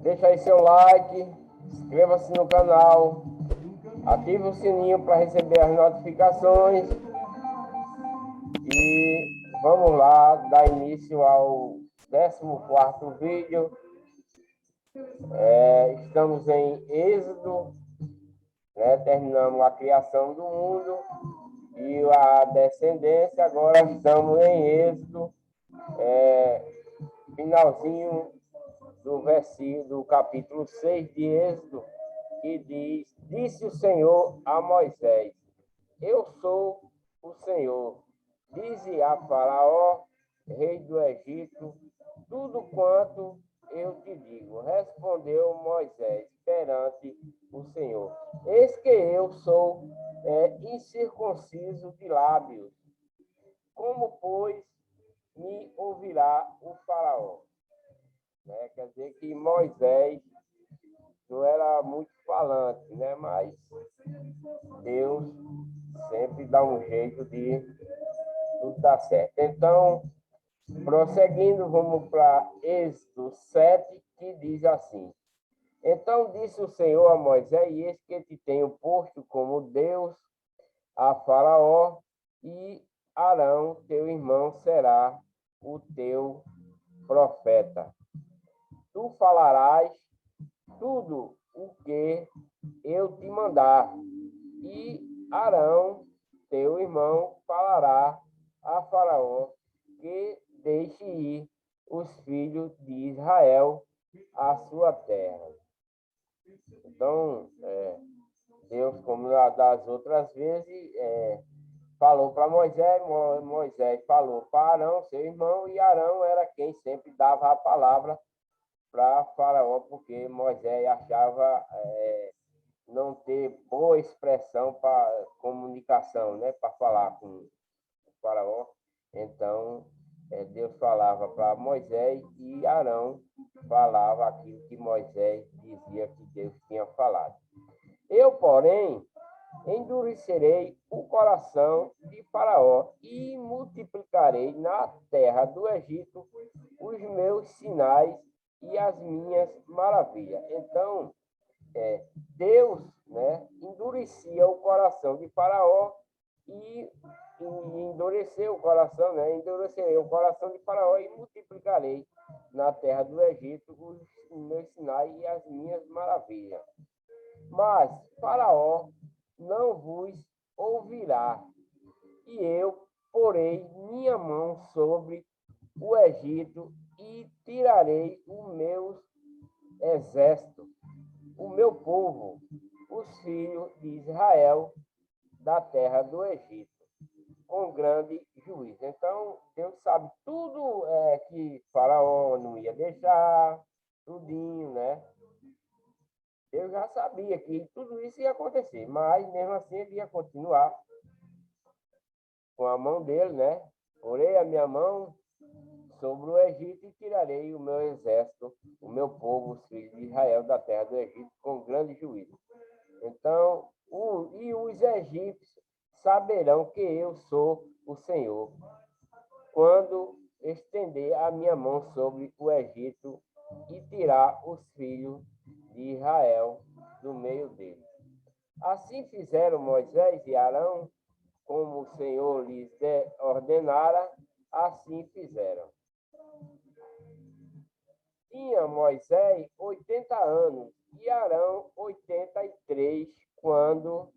Deixa aí seu like, inscreva-se no canal, ative o sininho para receber as notificações e vamos lá dar início ao 14º vídeo. Estamos em Êxodo, né? Terminamos a criação do mundo e a descendência. Agora estamos em Êxodo, finalzinho do versículo do capítulo 6 de Êxodo, que diz: disse o Senhor a Moisés: eu sou o Senhor. Dize a Faraó, rei do Egito, tudo quanto eu te digo. Respondeu Moisés perante o Senhor: eis que eu sou incircunciso de lábios. Como, pois, me ouvirá o Faraó? Quer dizer que Moisés não era muito falante, né? Mas Deus sempre dá um jeito de tudo dar certo. Então, prosseguindo, vamos para Êxodo 7, que diz assim: então disse o Senhor a Moisés: eis que te tenho posto como Deus a Faraó, e Arão, teu irmão, será o teu profeta. Tu falarás tudo o que eu te mandar, e Arão, teu irmão, falará a Faraó que deixe ir os filhos de Israel à sua terra. Então, Deus, como das outras vezes, falou para Moisés, Moisés falou para Arão, seu irmão, e Arão era quem sempre dava a palavra para Faraó, porque Moisés achava não ter boa expressão para comunicação, né, para falar com o Faraó. Então, Deus falava para Moisés e Arão falava aquilo que Moisés dizia que Deus tinha falado. Eu, porém, endurecerei o coração de Faraó e multiplicarei na terra do Egito os meus sinais e as minhas maravilhas. Então, Deus, né, endurecia o coração de Faraó e endureceu o coração, né, endurecerei o coração de Faraó e multiplicarei na terra do Egito os meus sinais e as minhas maravilhas. Mas Faraó não vos ouvirá, e eu porei minha mão sobre o Egito e tirarei o meu exército, o meu povo, os filhos de Israel, da terra do Egito, com grande juízo. Então, Deus sabe tudo que Faraó não ia deixar, tudinho, né? Eu já sabia que tudo isso ia acontecer, mas mesmo assim ele ia continuar com a mão dele, né? Porei a minha mão sobre o Egito e tirarei o meu exército, o meu povo, os filhos de Israel, da terra do Egito, com grande juízo. Então, os egípcios saberão que eu sou o Senhor, quando estender a minha mão sobre o Egito e tirar os filhos de Israel do meio deles. Assim fizeram Moisés e Arão, como o Senhor lhes ordenara, assim fizeram. Tinha Moisés 80 anos e Arão 83, quando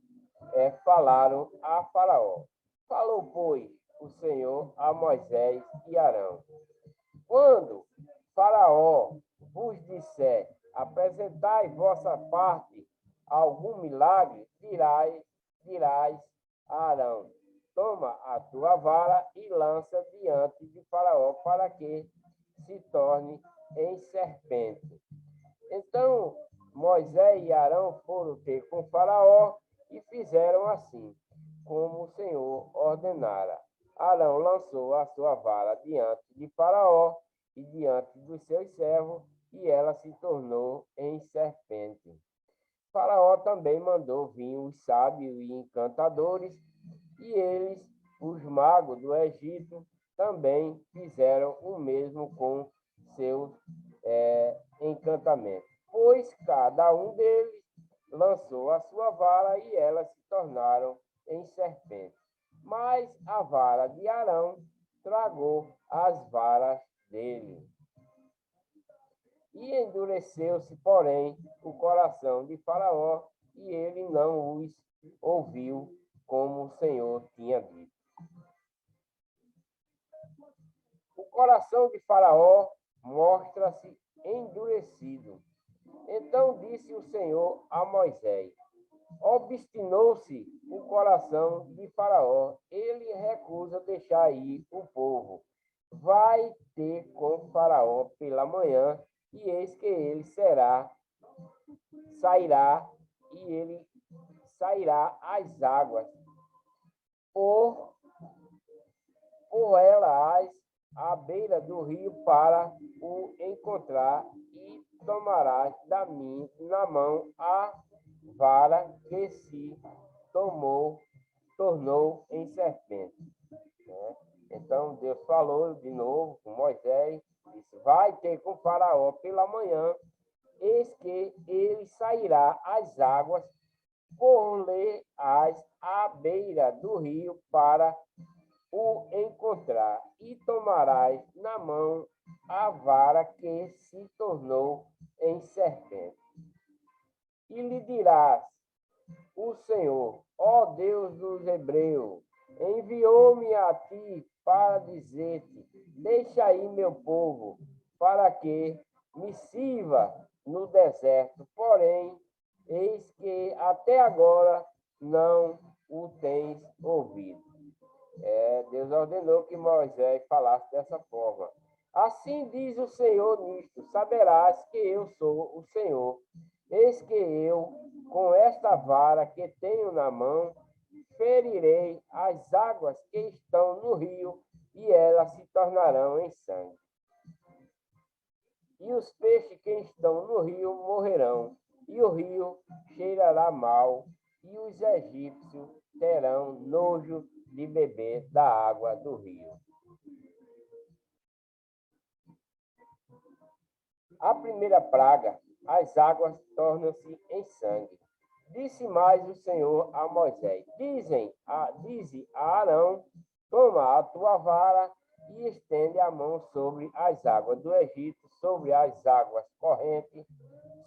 falaram a Faraó. Falou, pois, o Senhor a Moisés e Arão: quando Faraó vos disser: apresentai vossa parte algum milagre, dirás a Arão: toma a tua vara e lança diante de Faraó, para que se torne em serpente. Então Moisés e Arão foram ter com Faraó e fizeram assim, como o Senhor ordenara. Arão lançou a sua vara diante de Faraó e diante dos seus servos, e ela se tornou em serpente. Faraó também mandou vir os sábios e encantadores, e eles, os magos do Egito, também fizeram o mesmo com seus encantamentos. pois cada um deles lançou a sua vara e elas se tornaram em serpentes. Mas a vara de Arão tragou as varas dele. E endureceu-se, porém, o coração de Faraó, e ele não os ouviu, como o Senhor tinha dito. O coração de Faraó mostra-se endurecido. Então disse o Senhor a Moisés: obstinou-se o coração de Faraó, ele recusa deixar ir o povo. Vai ter com Faraó pela manhã, e eis que ele sairá às águas, por elas à beira do rio para o encontrar, e tomarás na mão a vara que se tornou em serpente. Né? Então Deus falou de novo com Moisés, disse: vai ter com Faraó pela manhã, eis que ele sairá às águas, por-lhe-ás à beira do rio para o encontrar, e tomarás na mão a vara que se tornou em serpente. E lhe dirás: o Senhor, ó Deus dos Hebreus, enviou-me a ti para dizer-te: deixa aí meu povo, para que me sirva no deserto. Porém, eis que até agora não o tens ouvido. Deus ordenou que Moisés falasse dessa forma. Assim diz o Senhor nisto: saberás que eu sou o Senhor. Eis que eu, com esta vara que tenho na mão, ferirei as águas que estão no rio, e elas se tornarão em sangue. E os peixes que estão no rio morrerão, e o rio cheirará mal, e os egípcios terão nojo de beber da água do rio. A primeira praga, as águas tornam-se em sangue. Disse mais o Senhor a Moisés: dize a Arão: toma a tua vara e estende a mão sobre as águas do Egito, sobre as águas correntes,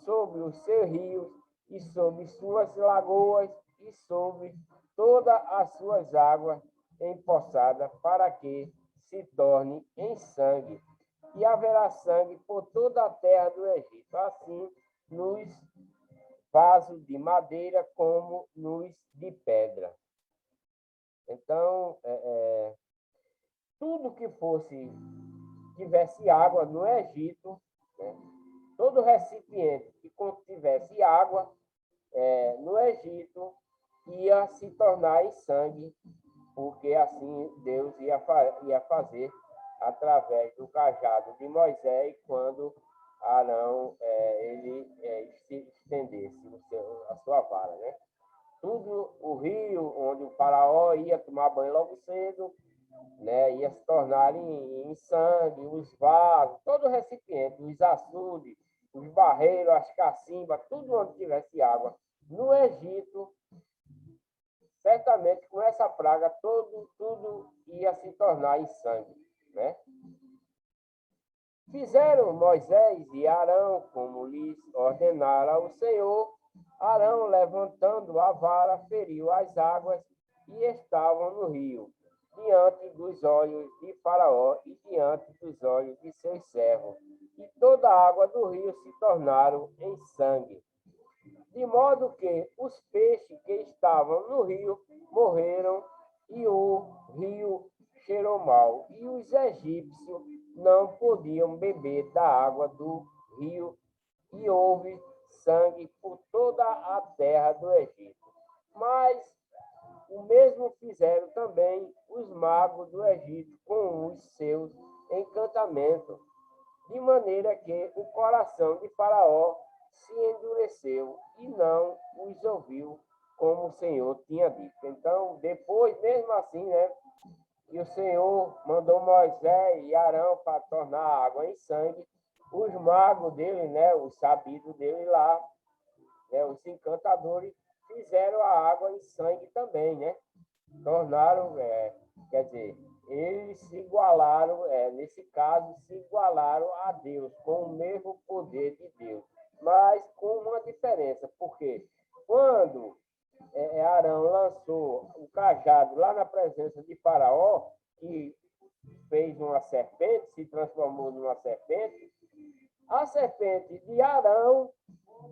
sobre os seus rios e sobre suas lagoas e sobre todas as suas águas empoçadas, para que se torne em sangue. E haverá sangue por toda a terra do Egito, assim nos vasos de madeira como nos de pedra. Então, tudo que tivesse água no Egito, né? Todo recipiente que contivesse água no Egito ia se tornar em sangue, porque assim Deus ia fazer através do cajado de Moisés, quando Arão estendesse a sua vara, né? Tudo o rio onde o faraó ia tomar banho logo cedo, né, ia se tornar em sangue, os vasos, todo o recipiente, os açudes, os barreiros, as cacimbas, tudo onde tivesse água. No Egito, certamente com essa praga, tudo ia se tornar em sangue, né? Fizeram Moisés e Arão como lhes ordenara o Senhor. Arão, levantando a vara, feriu as águas e estavam no rio, diante dos olhos de Faraó e diante dos olhos de seus servos. E toda a água do rio se tornaram em sangue. De modo que os peixes que estavam no rio morreram, e o rio cheirou mal, e os egípcios não podiam beber da água do rio, e houve sangue por toda a terra do Egito. Mas o mesmo fizeram também os magos do Egito com os seus encantamentos, de maneira que o coração de Faraó se endureceu e não os ouviu, como o Senhor tinha dito. Então, depois, mesmo assim, né, que o Senhor mandou Moisés e Arão para tornar a água em sangue, os magos dele, né, os sabidos dele lá, né, os encantadores, fizeram a água em sangue também, né? Tornaram, quer dizer, eles se igualaram, nesse caso, se igualaram a Deus, com o mesmo poder de Deus, mas com uma diferença, porque quando Arão lançou o cajado lá na presença de Faraó, que fez uma serpente, se transformou numa serpente, a serpente de Arão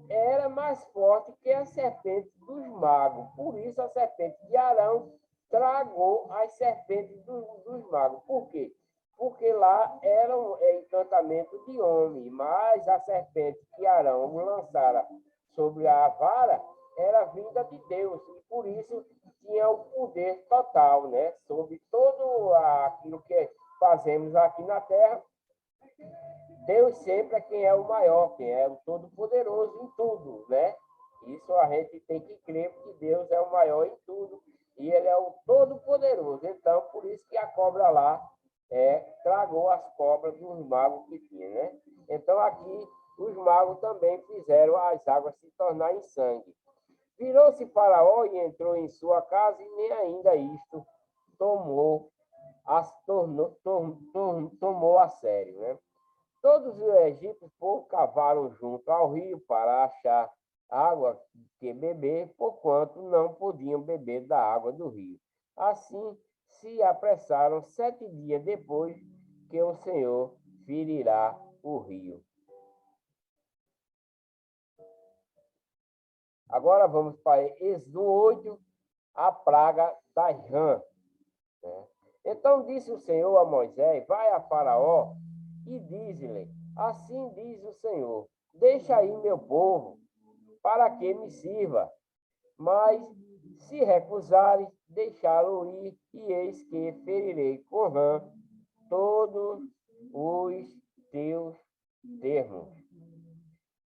era mais forte que a serpente dos magos. Por isso, a serpente de Arão tragou as serpentes dos magos. Por quê? Porque lá era um encantamento de homem, mas a serpente que Arão lançara sobre a vara era vinda de Deus, e por isso tinha o poder total, né? Sobre todo aquilo que fazemos aqui na terra. Deus sempre é quem é o maior, quem é o todo-poderoso em tudo, né? Isso a gente tem que crer, que Deus é o maior em tudo e ele é o todo-poderoso. Então, por isso que a cobra lá tragou as cobras dos magos que tinha, né? Então, aqui, os magos também fizeram as águas se tornar em sangue. Virou-se Faraó e entrou em sua casa e nem ainda isto tomou a sério, né? Todos os egípcios cavaram junto ao rio para achar água que beber, porquanto não podiam beber da água do rio. Assim se apressaram 7 dias depois que o Senhor ferirá o rio. Agora vamos para Êxodo 8, a praga das rãs. Então disse o Senhor a Moisés: vai a Faraó e diz-lhe: assim diz o Senhor, deixa aí meu povo, para que me sirva. Mas se recusares, deixá-lo ir, e eis que ferirei com rã todos os teus termos.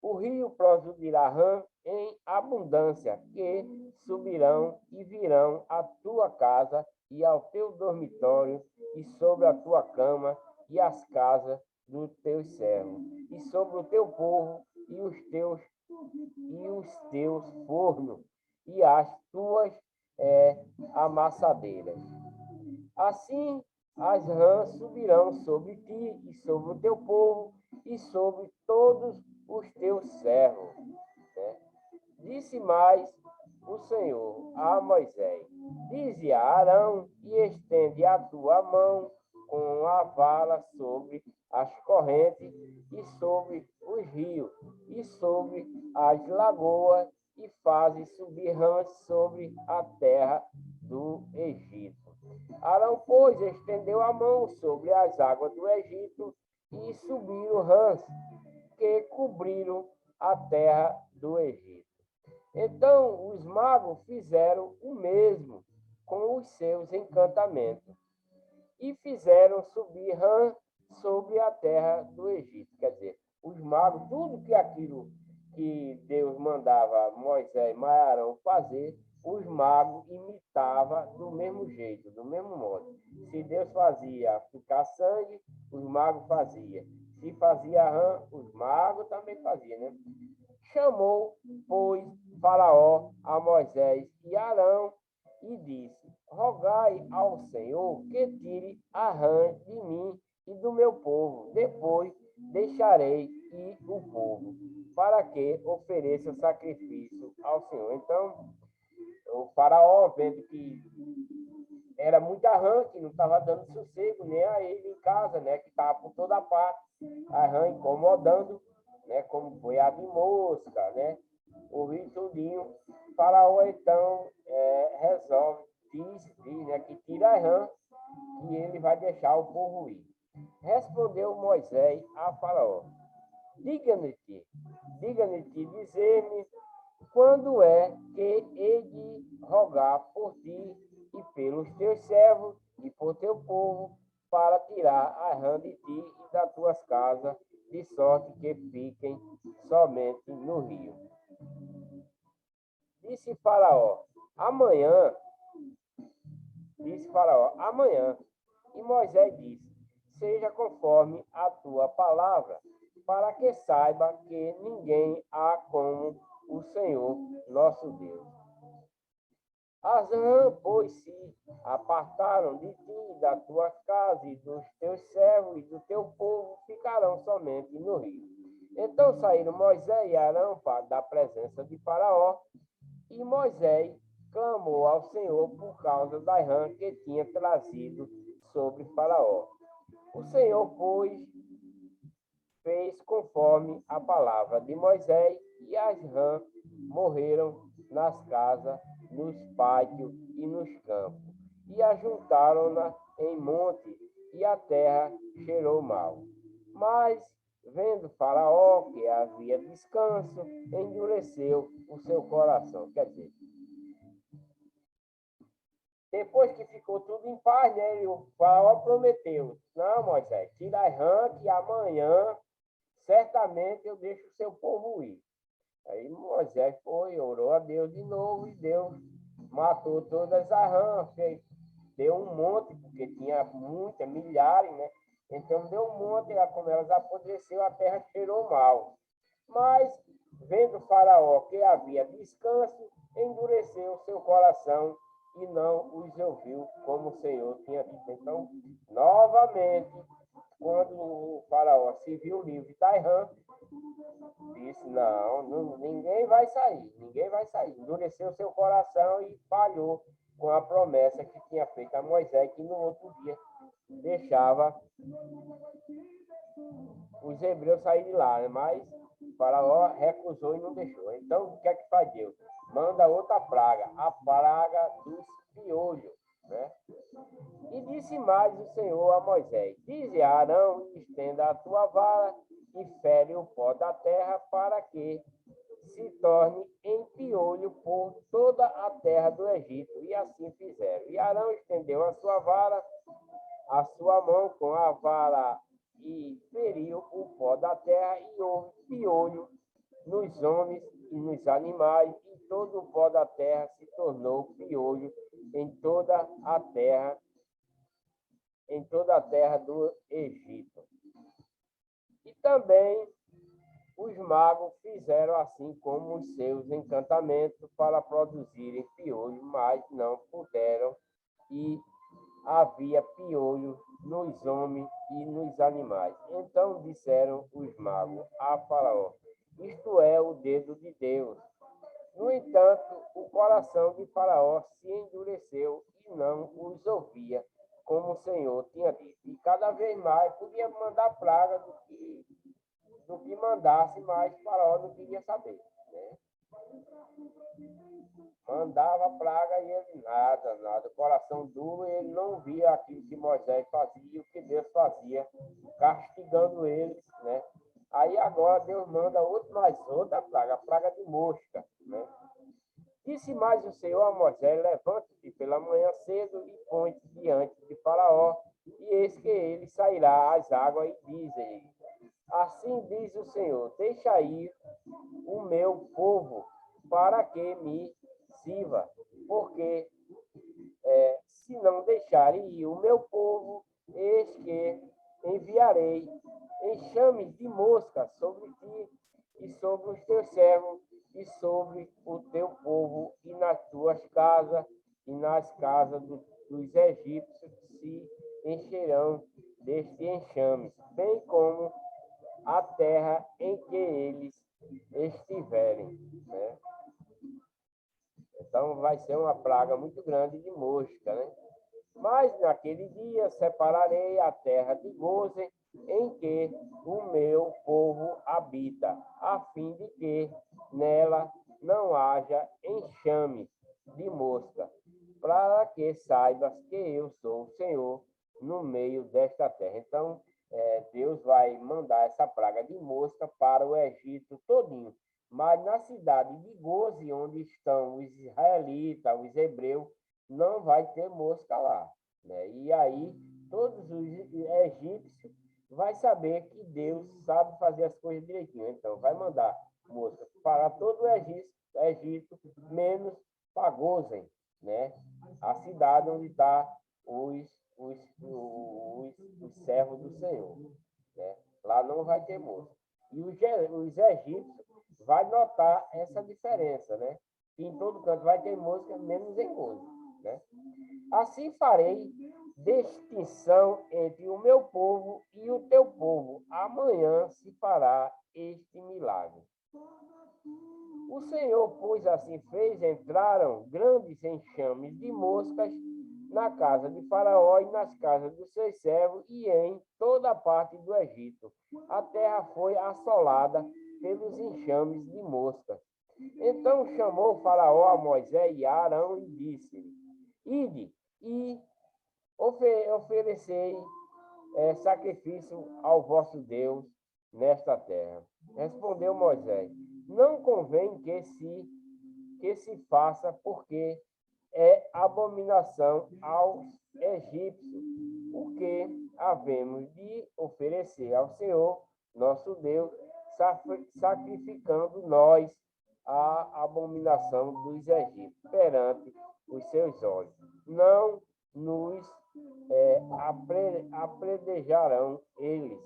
O rio produzirá rã em abundância, que subirão e virão à tua casa e ao teu dormitório, e sobre a tua cama e as casas dos teus servos, e sobre o teu povo e os teus fornos, e as tuas amassadeiras. Assim as rãs subirão sobre ti e sobre o teu povo e sobre todos os teus servos. Né? Disse mais o Senhor a Moisés: dize a Arão e estende a tua mão com a vara sobre as correntes e sobre os rios e sobre as lagoas e faze subir rãs sobre a terra do Egito. Arão, pois, estendeu a mão sobre as águas do Egito e subiram rãs que cobriram a terra do Egito. Então os magos fizeram o mesmo com os seus encantamentos e fizeram subir rã sobre a terra do Egito. Quer dizer, os magos, tudo que aquilo que Deus mandava Moisés e Arão fazer, os magos imitavam do mesmo jeito, do mesmo modo. Se Deus fazia ficar sangue, os magos faziam. Se fazia rã, os magos também faziam, né? Chamou, pois, Faraó a Moisés e Arão e disse: rogai ao Senhor que tire a rã de mim e do meu povo. Depois deixarei ir o povo, para que ofereça sacrifício ao Senhor. Então, o Faraó, vendo que era muita rã, que não estava dando sossego nem a ele em casa, né, que estava por toda parte, a rã incomodando, né, como foi a de mosca, né, ouvi tudinho. Faraó, então, resolve, diz, né, que tira a rã, e ele vai deixar o povo ir. Respondeu Moisés a Faraó: diga-me-te, dizer-me quando é que hei de rogar por ti e pelos teus servos e por teu povo, para tirar a rã de ti e das tuas casas, de sorte que fiquem somente no rio. Disse Faraó: amanhã. E Moisés disse: seja conforme a tua palavra. para que saiba que ninguém há como o Senhor nosso Deus. As rãs, pois, se apartaram de ti, da tua casa e dos teus servos e do teu povo, ficarão somente no rio. Então saíram Moisés e Arão da presença de Faraó, e Moisés clamou ao Senhor por causa das rãs que tinha trazido sobre Faraó. O Senhor, pois, fez conforme a palavra de Moisés, e as rãs morreram nas casas, nos pátios e nos campos, e ajuntaram-na em monte, e a terra cheirou mal. Mas, vendo Faraó que havia descanso, endureceu o seu coração. Quer dizer, depois que ficou tudo em paz, né, o Faraó prometeu: não, Moisés, tira as rãs, que amanhã certamente eu deixo o seu povo ir. Aí Moisés foi, orou a Deus de novo, e Deus matou todas as rãs, deu um monte, porque tinha muitas, milhares, né? Então deu um monte, como elas apodreceu, a terra cheirou mal. Mas, vendo Faraó que havia descanso, endureceu o seu coração e não os ouviu, como o Senhor tinha dito. Então, novamente, quando o Faraó se viu livre das rãs, disse: não, ninguém vai sair, ninguém vai sair. Endureceu seu coração e falhou com a promessa que tinha feito a Moisés, que no outro dia deixava os hebreus sair de lá, né? Mas o Faraó recusou e não deixou. Então, o que é que faz Deus? Manda outra praga, a praga dos piolhos, né? E disse mais o Senhor a Moisés: dize a Arão, estenda a tua vara e fere o pó da terra, para que se torne em piolho por toda a terra do Egito. E assim fizeram. E Arão estendeu a sua vara, a sua mão com a vara, e feriu o pó da terra, e houve piolho nos homens e nos animais, e todo o pó da terra se tornou piolho em toda a terra do Egito. E também os magos fizeram assim como os seus encantamentos para produzirem piolho, mas não puderam, e havia piolho nos homens e nos animais. Então disseram os magos a Faraó: isto é o dedo de Deus. No entanto, o coração de Faraó se endureceu e não os ouvia, como o Senhor tinha dito. E cada vez mais podia mandar praga do que mandasse, mas Faraó não queria saber, né? Mandava praga e ele nada. Coração duro, ele não via aquilo que Moisés fazia e o que Deus fazia, castigando eles, né? Aí agora Deus manda outra praga, a praga de mosca, né? Disse mais o Senhor a Moisés: levante-te pela manhã cedo e põe-te diante de Faraó, e eis que ele sairá às águas, e diz-lhe: assim diz o Senhor: deixa ir o meu povo, para que me sirva, porque se não deixarem ir o meu povo, eis que enviarei enxames de mosca sobre ti e sobre os teus servos e sobre o teu povo, e nas tuas casas e nas casas dos egípcios se encherão deste enxame, bem como a terra em que eles estiverem, né? Então vai ser uma praga muito grande de mosca, né? Mas naquele dia separarei a terra de Gósen, em que o meu povo habita, a fim de que nela não haja enxame de mosca, para que saibas que eu sou o Senhor no meio desta terra. Então, Deus vai mandar essa praga de mosca para o Egito todinho. Mas na cidade de Gósen, onde estão os israelitas, os hebreus, não vai ter mosca lá, né? E aí todos os egípcios vai saber que Deus sabe fazer as coisas direitinho. Então vai mandar mosca para todo o Egito, menos para Gósen, né? A cidade onde está os servos do Senhor, né? Lá não vai ter mosca. E os egípcios vai notar essa diferença, né? Que em todo canto vai ter mosca, menos em coisa, né? Assim farei distinção entre o meu povo e o teu povo. Amanhã se fará este milagre. O Senhor, pois assim fez, entraram grandes enxames de moscas na casa de Faraó e nas casas dos seus servos e em toda a parte do Egito. A terra foi assolada pelos enxames de moscas. Então chamou Faraó a Moisés e a Arão e disse-lhe: Ide e oferecei sacrifício ao vosso Deus nesta terra. Respondeu Moisés: Não convém que se faça, porque é abominação aos egípcios o que havemos de oferecer ao Senhor, nosso Deus, sacrificando nós a abominação dos egípcios perante os seus olhos. Não nos apredejarão eles.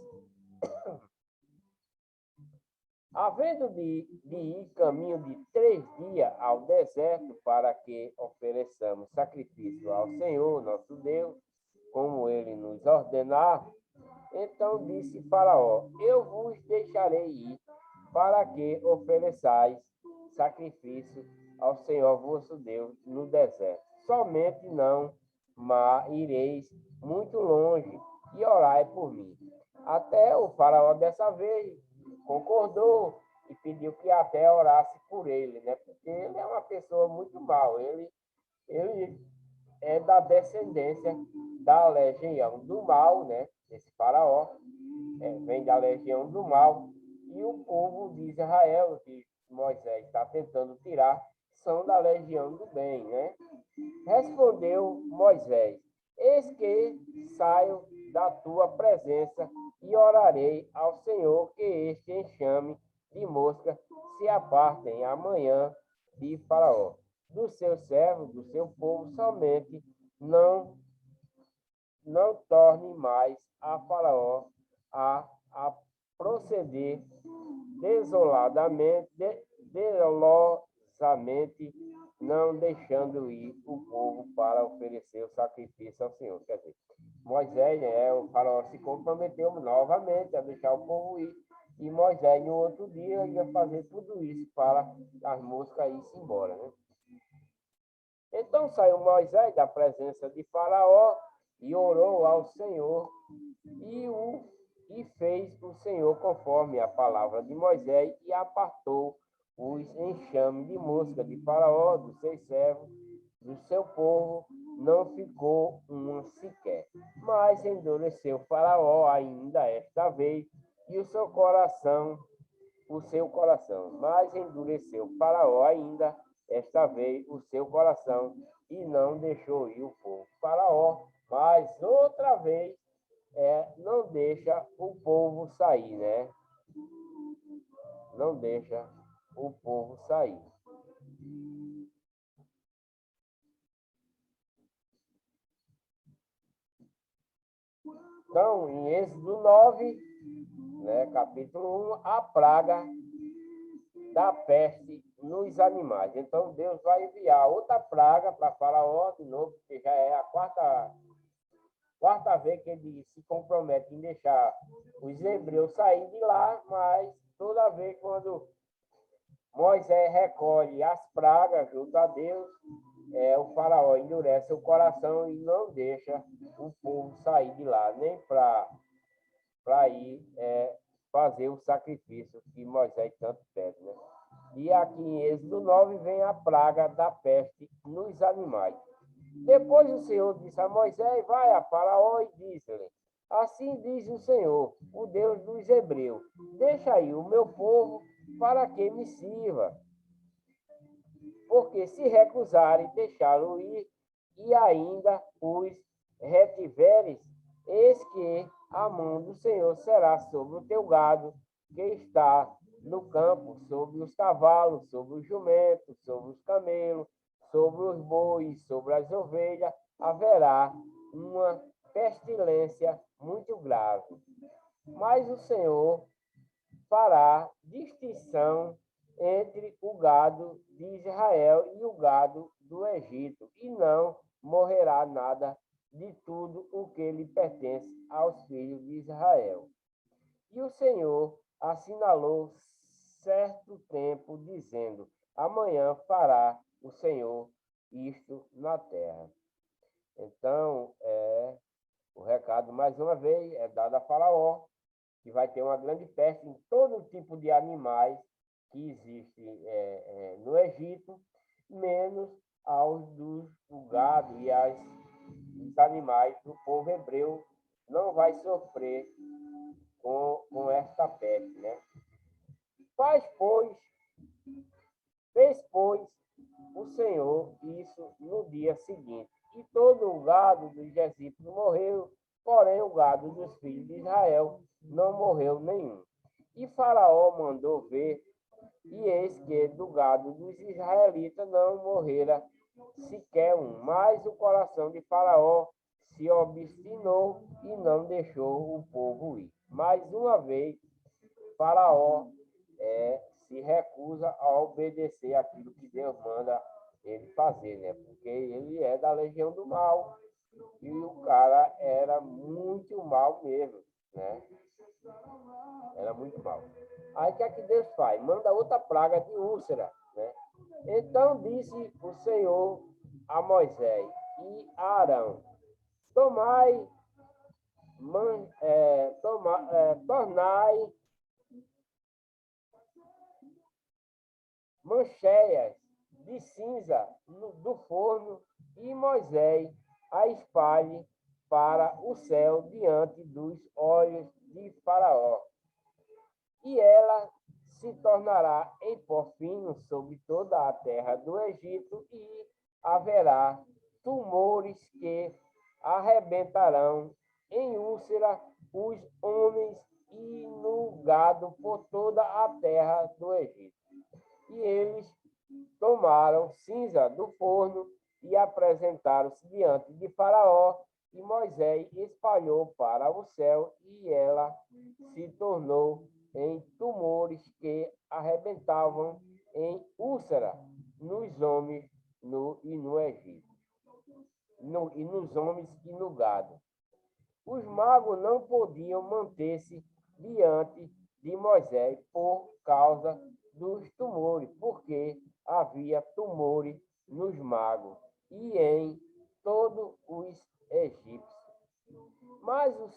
Havendo de ir caminho de 3 dias ao deserto para que ofereçamos sacrifício ao Senhor, nosso Deus, como ele nos ordenar, então disse Faraó: Eu vos deixarei ir para que ofereçais sacrifício ao Senhor vosso Deus no deserto. Somente não ireis muito longe e orai por mim. Até o Faraó dessa vez concordou e pediu que até orasse por ele, né? Porque ele é uma pessoa muito mal. Ele é da descendência da legião do mal, né? Esse Faraó vem da legião do mal. E o povo de Israel, que Moisés está tentando tirar, são da legião do bem, né? Respondeu Moisés: Eis que saio da tua presença e orarei ao Senhor que este enxame de mosca se apartem amanhã de Faraó, do seu servo, do seu povo, somente não torne mais a Faraó a proceder dolosamente, não deixando ir o povo para oferecer o sacrifício ao Senhor. Quer dizer, Moisés, o Faraó se comprometeu novamente a deixar o povo ir, e Moisés, no outro dia, ia fazer tudo isso para as moscas irem embora, né? Então saiu Moisés da presença de Faraó e orou ao Senhor e fez o Senhor conforme a palavra de Moisés e apartou os enxames de mosca de Faraó, dos seus servos, do seu povo, não ficou uma sequer. Mas endureceu Faraó ainda esta vez e o seu coração, mas endureceu Faraó ainda esta vez o seu coração e não deixou ir o povo. Faraó, mas outra vez, não deixa o povo sair, né? Não deixa o povo sair. Então, em Êxodo 9, né, capítulo 1, a praga da peste nos animais. Então, Deus vai enviar outra praga para Faraó, de novo, porque já é a quarta vez que ele se compromete em deixar os hebreus sair de lá, mas toda vez quando Moisés recolhe as pragas junto a Deus, o Faraó endurece o coração e não deixa o povo sair de lá, nem para ir fazer o sacrifício que Moisés tanto pede, né? E aqui em Êxodo 9 vem a praga da peste nos animais. Depois o Senhor disse a Moisés: Vai a Faraó e diz-lhe: Assim diz o Senhor, o Deus dos hebreus: Deixa aí o meu povo para que me sirva. Porque se recusarem deixá-lo ir e ainda os retiveres, eis que a mão do Senhor será sobre o teu gado que está no campo, sobre os cavalos, sobre os jumentos, sobre os camelos, sobre os bois, sobre as ovelhas, haverá uma pestilência muito grave. Mas o Senhor fará distinção entre o gado de Israel e o gado do Egito, e não morrerá nada de tudo o que lhe pertence aos filhos de Israel. E o Senhor assinalou certo tempo, dizendo: amanhã fará o Senhor isto na terra. Então, o recado, mais uma vez, é dado a Faraó, que vai ter uma grande festa em todo tipo de animais que existe no Egito, menos aos do gado e os animais do povo hebreu não vai sofrer com esta peste, né? Fez, pois, o Senhor isso no dia seguinte. E todo o gado dos egípcios morreu, porém o gado dos filhos de Israel não morreu nenhum. E Faraó mandou ver, e eis que do gado dos israelitas não morrera sequer um. Mas o coração de Faraó se obstinou e não deixou o povo ir. Mais uma vez, Faraó se recusa a obedecer aquilo que Deus manda ele fazer, né? Porque ele é da legião do mal e o cara era muito mal mesmo, né? Era muito mal. Aí o que é que Deus faz? Manda outra praga de úlcera, né? Então disse o Senhor a Moisés e a Arão: tornai mancheias de cinza do forno, e Moisés a espalhe para o céu diante dos olhos de Faraó. E ela se tornará em pó fino sobre toda a terra do Egito, e haverá tumores que arrebentarão em úlcera os homens e no gado por toda a terra do Egito. E eles tomaram cinza do forno e apresentaram-se diante de Faraó, e Moisés espalhou para o céu, e ela se tornou em tumores que arrebentavam em úlcera nos homens e no Egito, e nos homens e no gado. Os magos não podiam manter-se diante de Moisés por causa dos tumores, porque havia tumores nos magos e em todos os egípcios. Mas o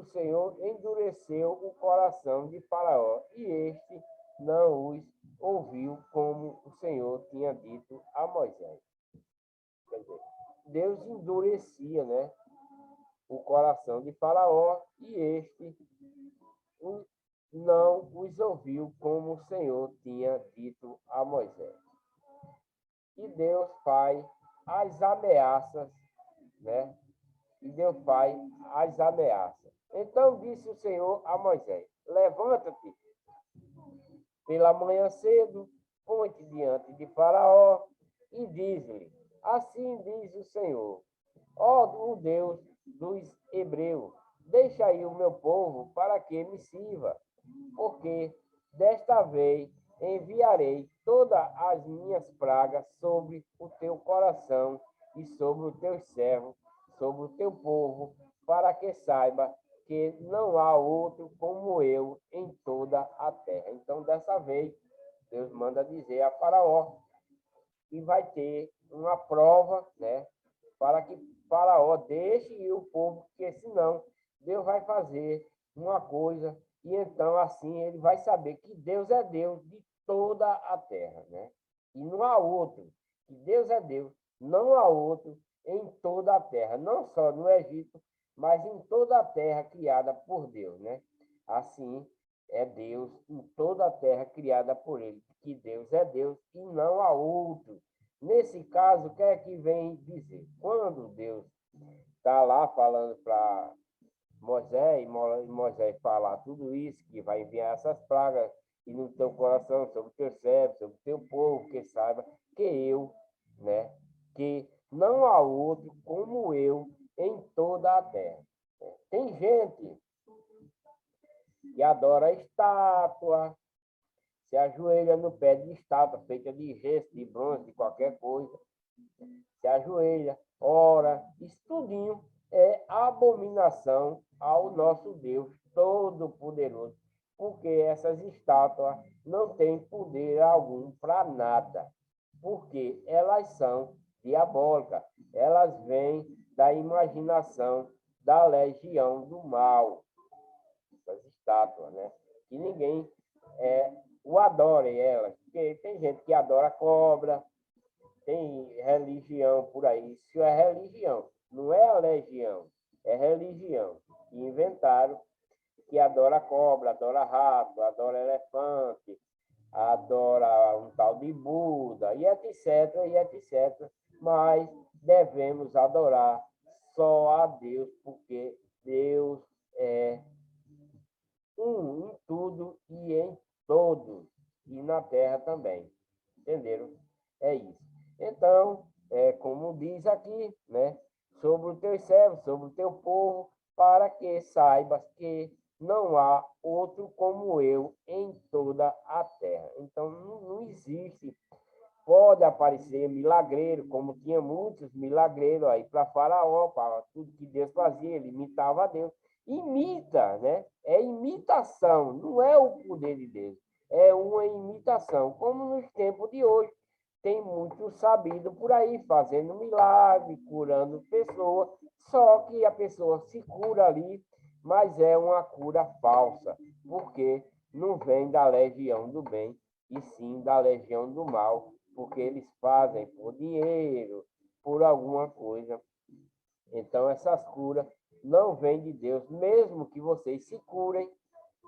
Senhor endureceu o coração de Faraó, e este não os ouviu, como o Senhor tinha dito a Moisés. Quer dizer, Deus endurecia, né, o coração de Faraó, e este não os ouviu, como o Senhor tinha dito a Moisés. E Deus faz as ameaças, né? E Deus faz as ameaças. Então disse o Senhor a Moisés: levanta-te pela manhã cedo, põe-te diante de Faraó e diz-lhe: assim diz o Senhor, ó o Deus dos hebreus, deixa aí o meu povo para que me sirva, porque desta vez enviarei todas as minhas pragas sobre o teu coração e sobre os teus servos, sobre o teu povo, para que saiba que não há outro como eu em toda a terra. Então, dessa vez, Deus manda dizer a Faraó que vai ter uma prova, né, para que Faraó deixe ir o povo, porque senão Deus vai fazer uma coisa, e então assim ele vai saber que Deus é Deus de toda a terra, né? E não há outro, que Deus é Deus, não há outro em toda a terra, não só no Egito, mas em toda a terra criada por Deus, né? Assim é Deus em toda a terra criada por ele, que Deus é Deus e não há outro. Nesse caso, o que é que vem dizer? Quando Deus está lá falando para Moisés, e Moisés falar tudo isso, que vai enviar essas pragas e no teu coração, sobre o teu servo, sobre o teu povo, que saiba que eu, né, que não há outro como eu em toda a terra. Tem gente que adora estátua, se ajoelha no pé de estátua feita de gesso, de bronze, de qualquer coisa, se ajoelha, ora, isso tudinho é abominação ao nosso Deus Todo-Poderoso, porque essas estátuas não têm poder algum para nada, porque elas são diabólicas, elas vêm da imaginação da legião do mal, essas estátuas, né? Que ninguém o adore elas, porque tem gente que adora cobra, tem religião por aí, isso é religião, não é a legião, é religião. E inventaram que adora cobra, adora rato, adora elefante, adora um tal de Buda, e etc, e etc. Mas devemos adorar só a Deus, porque Deus é um em tudo e em todos, e na terra também. Entenderam? É isso. Então, como diz aqui, né? Sobre os teus servos, sobre o teu povo, para que saibas que não há outro como eu em toda a terra. Então, não existe. Pode aparecer milagreiro, como tinha muitos milagreiros aí para Faraó, para tudo que Deus fazia, ele imitava a Deus. Imita, né? É imitação, não é o poder de Deus. É uma imitação, como nos tempos de hoje. Tem muito sabido por aí, fazendo milagre, curando pessoas, só que a pessoa se cura ali, mas é uma cura falsa, porque não vem da legião do bem, e sim da legião do mal, porque eles fazem por dinheiro, por alguma coisa. Então, essas curas não vêm de Deus, mesmo que vocês se curem,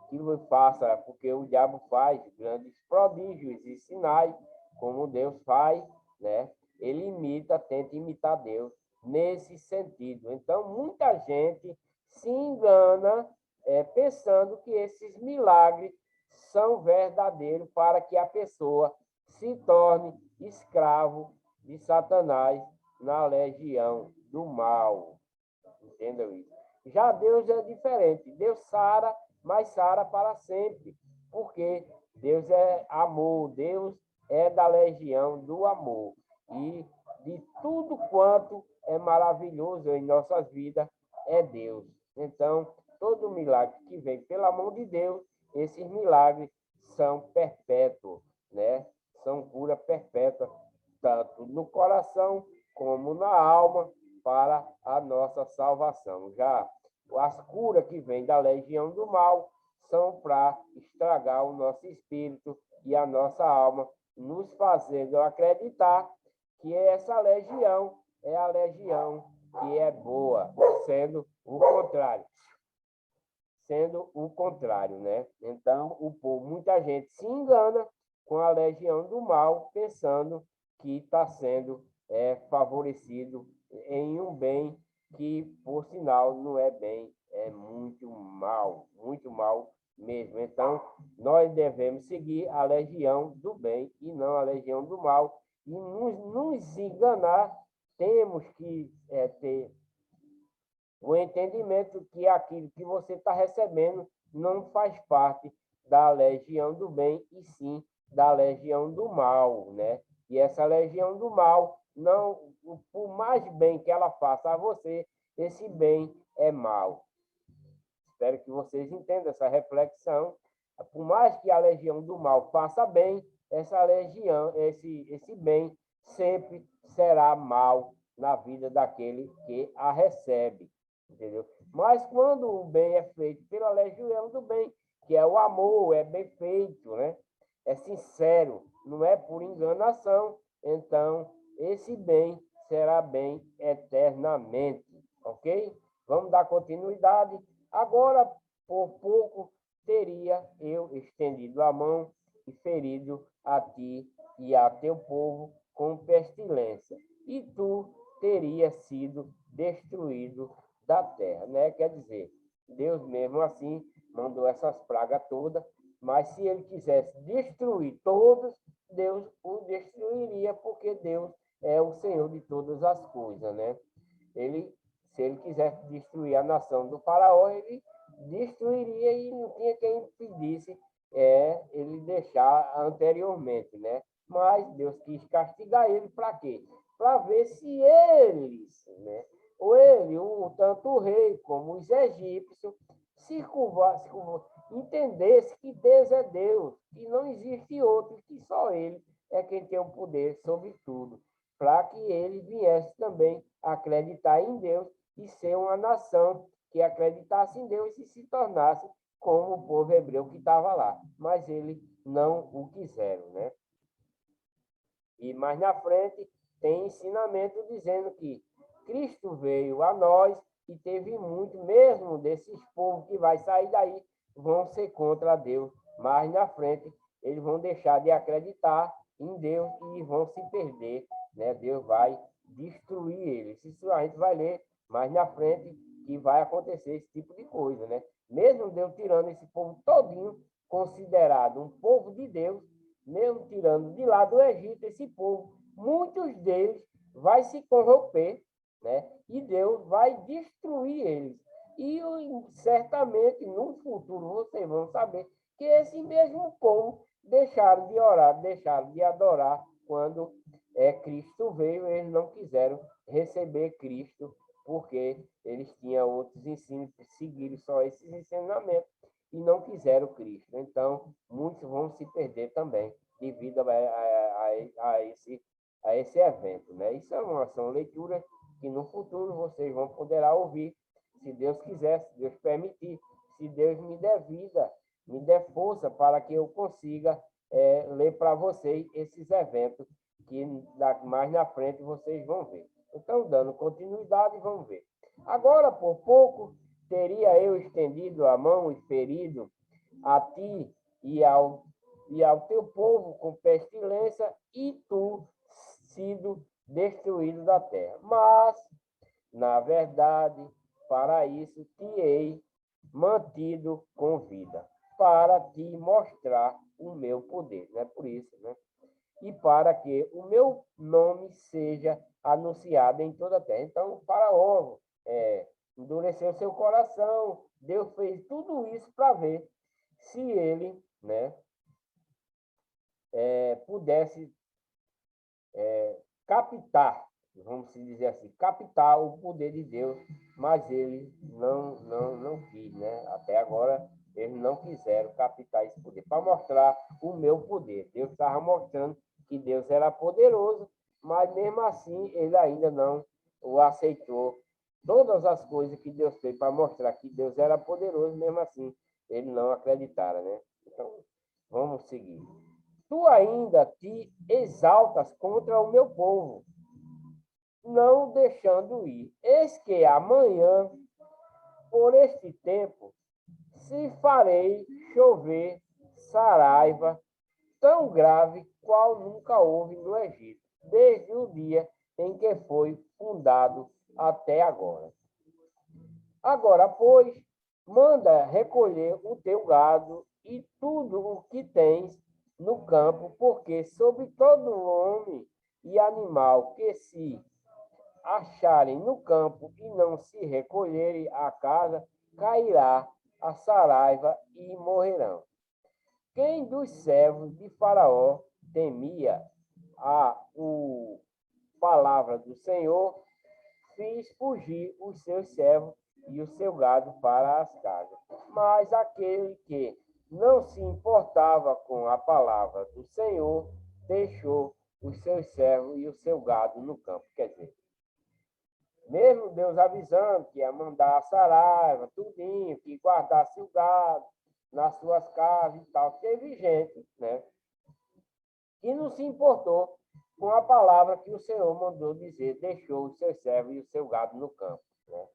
que faça, porque o diabo faz grandes prodígios e sinais, como Deus faz, né? Ele imita, tenta imitar Deus nesse sentido. Então, muita gente se engana pensando que esses milagres são verdadeiros para que a pessoa se torne escravo de Satanás na legião do mal. Entendeu isso? Já Deus é diferente. Deus sara, mas sara para sempre. Porque Deus é amor, Deus é da legião do amor. E de tudo quanto é maravilhoso em nossas vidas é Deus. Então, todo milagre que vem pela mão de Deus, esses milagres são perpétuos, né? São cura perpétua, tanto no coração como na alma, para a nossa salvação. Já as curas que vêm da legião do mal são para estragar o nosso espírito e a nossa alma, nos fazendo acreditar que essa legião é a legião que é boa, sendo o contrário. Sendo o contrário, né? Então, o povo, muita gente se engana com a legião do mal, pensando que está sendo favorecido em um bem que, por sinal, não é bem, é muito mal mesmo. Então, nós devemos seguir a legião do bem e não a legião do mal. E nos enganar, temos que ter o entendimento que aquilo que você está recebendo não faz parte da legião do bem, e sim da legião do mal, né? E essa legião do mal, não, por mais bem que ela faça a você, esse bem é mal. Espero que vocês entendam essa reflexão. Por mais que a legião do mal faça bem, essa legião, esse bem sempre será mal na vida daquele que a recebe. Entendeu? Mas quando o bem é feito pela legião do bem, que é o amor, é bem feito, né? É sincero, não é por enganação, então esse bem será bem eternamente, ok? Vamos dar continuidade. Agora, por pouco, teria eu estendido a mão e ferido a ti e a teu povo com pestilência, e tu teria sido destruído da terra, né? Quer dizer, Deus mesmo assim mandou essas pragas todas, mas se ele quisesse destruir todos, Deus o destruiria, porque Deus é o Senhor de todas as coisas, né? Se ele quisesse destruir a nação do faraó, ele destruiria e não tinha quem impedisse ele deixar anteriormente, né? Mas Deus quis castigar ele para quê? Para ver se eles, né? Ou ele, tanto o rei como os egípcios, entendesse que Deus é Deus, que não existe outro, que só ele é quem tem o poder sobre tudo, para que ele viesse também acreditar em Deus e ser uma nação que acreditasse em Deus e se tornasse como o povo hebreu que estava lá. Mas eles não o quiseram, né? E mais na frente tem ensinamento dizendo que Cristo veio a nós e teve muito, mesmo desses povos que vai sair daí, vão ser contra Deus. Mais na frente, eles vão deixar de acreditar em Deus e vão se perder, né? Deus vai destruir eles. Isso a gente vai ler mais na frente que vai acontecer esse tipo de coisa, né? Mesmo Deus tirando esse povo todinho, considerado um povo de Deus, mesmo tirando de lá do Egito esse povo, muitos deles vai se corromper, né? E Deus vai destruir eles. E certamente no futuro vocês vão saber que esse mesmo povo deixaram de orar, deixaram de adorar quando Cristo veio, eles não quiseram receber Cristo porque eles tinham outros ensinos, seguiram só esses ensinamentos e não quiseram Cristo. Então, muitos vão se perder também devido a esse evento, né? Isso são leituras que no futuro vocês vão poder ouvir, se Deus quiser, se Deus permitir, se Deus me der vida, me der força para que eu consiga ler para vocês esses eventos que mais na frente vocês vão ver. Então, dando continuidade, vamos ver. Agora, por pouco, teria eu estendido a mão e ferido a ti e ao teu povo com pestilência, e tu sido destruído da terra. Mas, na verdade, para isso te hei mantido com vida, para te mostrar o meu poder. Não é por isso, né? E para que o meu nome seja anunciado em toda a terra. Então, o faraó endureceu seu coração. Deus fez tudo isso para ver se ele, né, pudesse captar, vamos dizer assim, captar o poder de Deus, mas ele não quis, né? Até agora eles não quiseram captar esse poder para mostrar o meu poder. Deus estava mostrando que Deus era poderoso, mas mesmo assim ele ainda não o aceitou. Todas as coisas que Deus fez para mostrar que Deus era poderoso, mesmo assim eles não acreditaram, né? Então, vamos seguir. Tu ainda te exaltas contra o meu povo, não deixando ir. Eis que amanhã, por este tempo, se farei chover saraiva tão grave qual nunca houve no Egito, desde o dia em que foi fundado até agora. Agora, pois, manda recolher o teu gado e tudo o que tens no campo, porque sobre todo homem e animal que se acharem no campo e não se recolherem à casa, cairá a saraiva e morrerão. Quem dos servos de Faraó temia a palavra do Senhor, fez fugir os seus servos e o seu gado para as casas. Mas aquele que não se importava com a palavra do Senhor, deixou os seus servos e o seu gado no campo. Quer dizer, mesmo Deus avisando que ia mandar a saraiva, tudinho, que guardasse o gado nas suas casas e tal, teve gente, né, que não se importou com a palavra que o Senhor mandou dizer, deixou os seus servos e o seu gado no campo, né?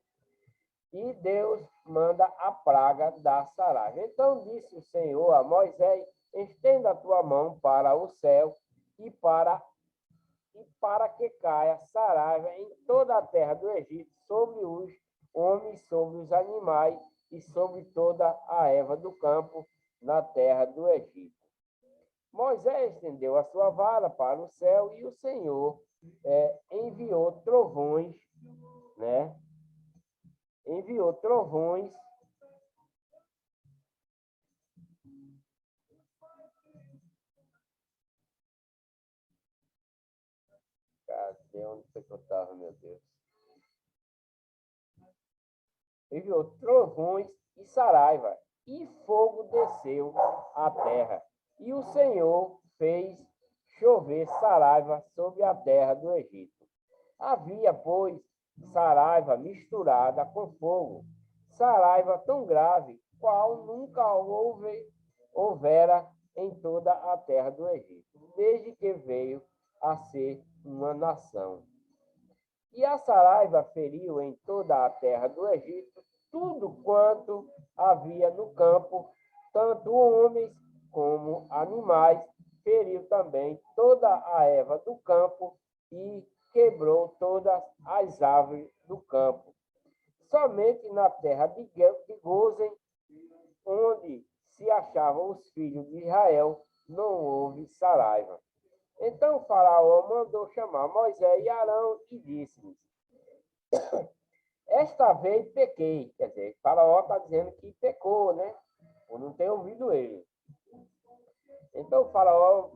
E Deus manda a praga da saraiva. Então disse o Senhor a Moisés: estenda a tua mão para o céu e para que caia saraiva em toda a terra do Egito, sobre os homens, sobre os animais e sobre toda a erva do campo na terra do Egito. Moisés estendeu a sua vara para o céu e o Senhor enviou trovões, né? Enviou trovões Cadê onde foi que eu estava, meu Deus? Enviou trovões e saraiva, e fogo desceu à terra. E o Senhor fez chover saraiva sobre a terra do Egito. Havia, pois, saraiva misturada com fogo, saraiva tão grave, qual nunca houvera em toda a terra do Egito, desde que veio a ser uma nação. E a saraiva feriu em toda a terra do Egito tudo quanto havia no campo, tanto homens como animais, feriu também toda a erva do campo e quebrou todas as árvores do campo. Somente na terra de Gozen, onde se achavam os filhos de Israel, não houve saraiva. Então o faraó mandou chamar Moisés e Arão e disse-lhes: esta vez pequei. Quer dizer, o faraó está dizendo que pecou, né? Por não ter ouvido ele. Então o faraó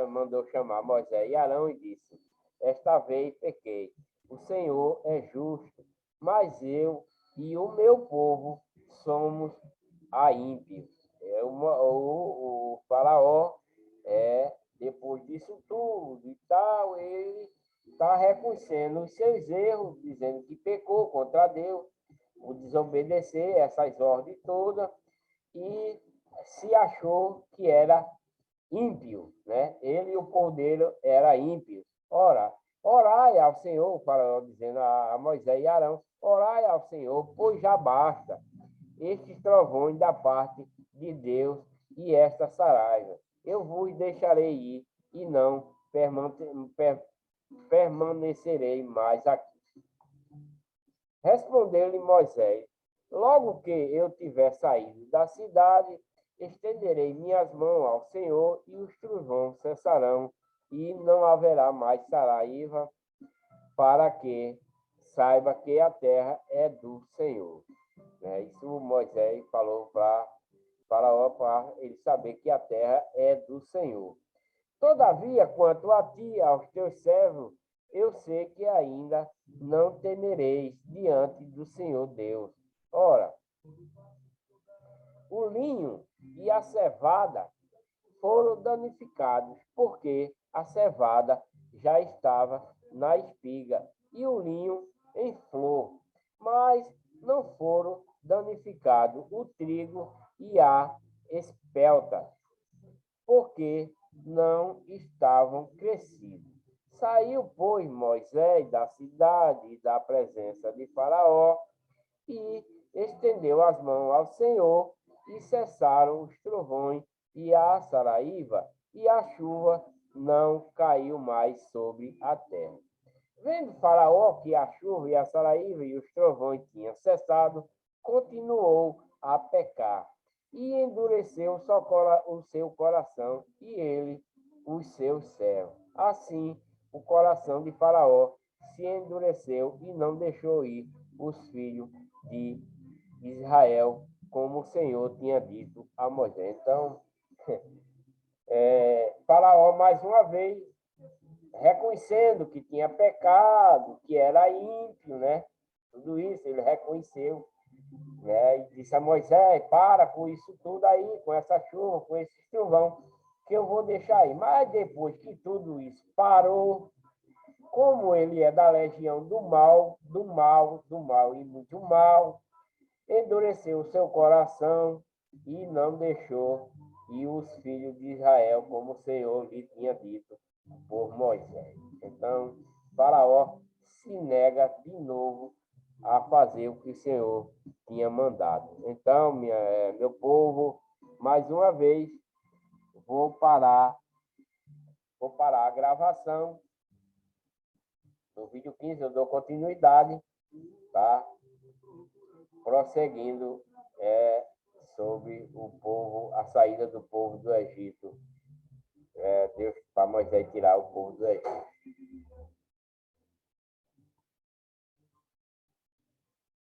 mandou chamar Moisés e Arão e disse: esta vez pequei. O Senhor é justo, mas eu e o meu povo somos a ímpios. O faraó, depois disso tudo e tal, ele está reconhecendo os seus erros, dizendo que pecou contra Deus, por desobedecer essas ordens todas, e se achou que era ímpio, né? Ele e o povo dele era ímpio. Ora, orai ao Senhor, o faraó dizendo a Moisés e Arão, orai ao Senhor, pois já basta estes trovões da parte de Deus e esta saraiva. Eu vos deixarei ir e não permanecerei mais aqui. Respondeu-lhe Moisés: logo que eu tiver saído da cidade, estenderei minhas mãos ao Senhor e os trovões cessarão e não haverá mais saraiva, para que saiba que a terra é do Senhor. Isso Moisés falou para Faraó, para ele saber que a terra é do Senhor. Todavia, quanto a ti, aos teus servos, eu sei que ainda não temereis diante do Senhor Deus. Ora, o linho e a cevada foram danificados, porque a cevada já estava na espiga e o linho em flor, mas não foram danificados o trigo e a espelta, porque não estavam crescidos. Saiu, pois, Moisés da cidade e da presença de Faraó e estendeu as mãos ao Senhor e cessaram os trovões e a saraiva, e a chuva não caiu mais sobre a terra. Vendo Faraó que a chuva e a saraiva e os trovões tinham cessado, continuou a pecar e endureceu o seu coração e ele os seus servos. Assim, o coração de Faraó se endureceu e não deixou ir os filhos de Israel, como o Senhor tinha dito a Moisés. Então, Faraó, mais uma vez, reconhecendo que tinha pecado, que era ímpio, né? Tudo isso ele reconheceu, né? E disse a Moisés: para com isso tudo aí, com essa chuva, com esse trovão, que eu vou deixar aí. Mas depois que tudo isso parou, como ele é da legião do mal, e muito mal, endureceu o seu coração e não deixou ir os filhos de Israel, como o Senhor lhe tinha dito por Moisés. Então, Faraó se nega de novo a fazer o que o Senhor tinha mandado. Então, meu povo, mais uma vez, vou parar a gravação. No vídeo 15 eu dou continuidade, tá? Prosseguindo sobre o povo, a saída do povo do Egito. Deus para Moisés tirar o povo do Egito.